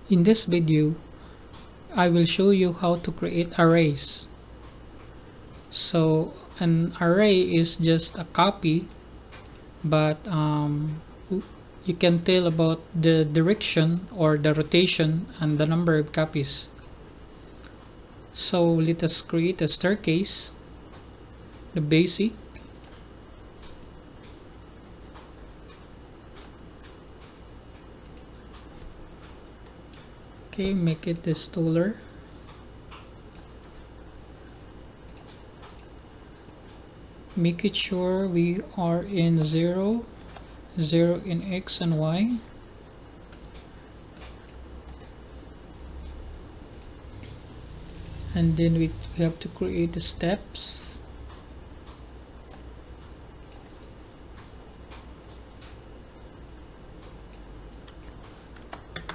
In this video, I will show you how to create arrays. So an array is just a copy, but you can tell about the direction or the rotation and the number of copies. So let us create a staircase, the basic. Okay, make it this taller. Make it sure we are in 0, 0 in X and Y. And then we have to create the steps.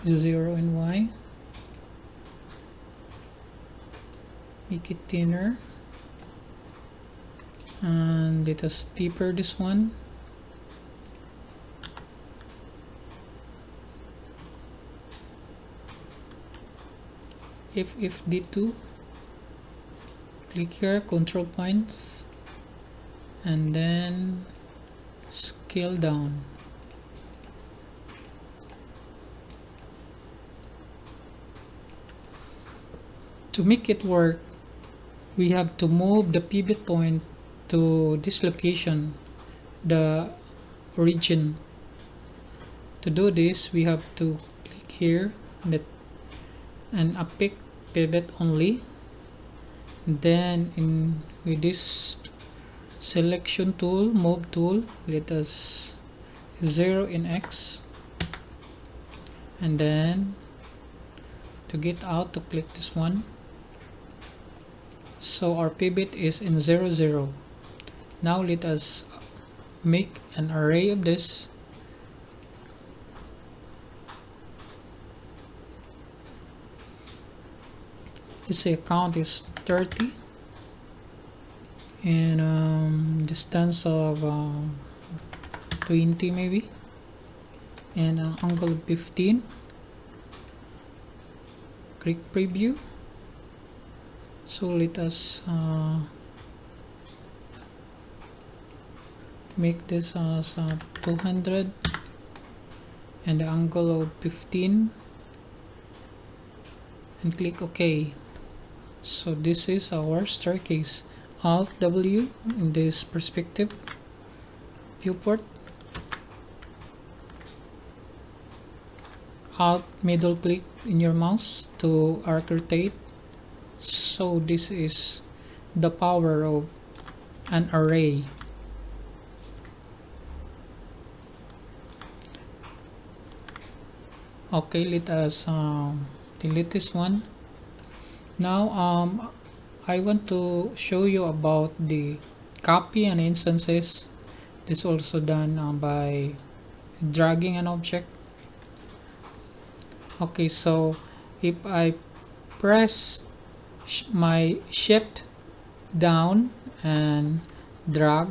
Zero and Y. Make it thinner. And let us deeper this one. If D2, click here, control points, and then scale down. To make it work, we have to move the pivot point to this location, the origin. To do this, we have to click here and a pick pivot only. Then with this selection tool, move tool, let us 0 in X, and then to get out, to click this one. So our pivot is in 0, 0. Now let us make an array of this. Let's say count is 30 and distance of 20 maybe, and an angle of 15. Click preview. So let us make this as 200 and the angle of 15, and click OK. So this is our staircase. Alt W in this perspective viewport. Alt middle click in your mouse to arc rotate. So this is the power of an array. Okay, let us delete this one. Now I want to show you about the copy and instances. This is also done by dragging an object. Okay, so if I press my shift down and drag,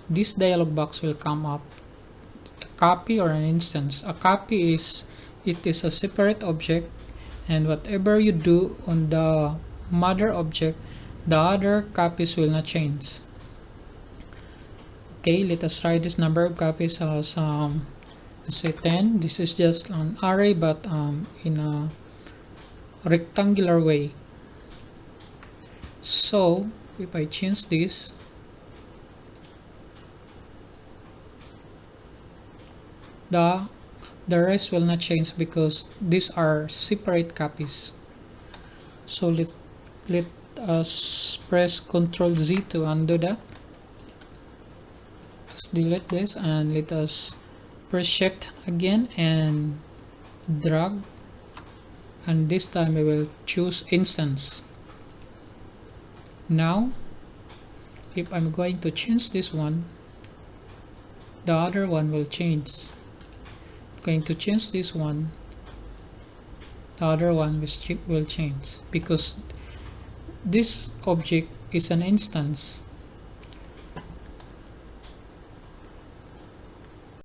this dialog box will come up. A copy or an instance. A copy is a separate object, and whatever you do on the mother object, the other copies will not change. Okay, let us try this number of copies as let's say 10. This is just an array, but in a rectangular way. So if I change this, the rest will not change because these are separate copies. So let us press Ctrl Z to undo that. Just delete this and let us press shift again and drag, and this time we will choose instance. Now if I'm going to change this one, the other one will change. Going to change this one, the other one will change, because this object is an instance.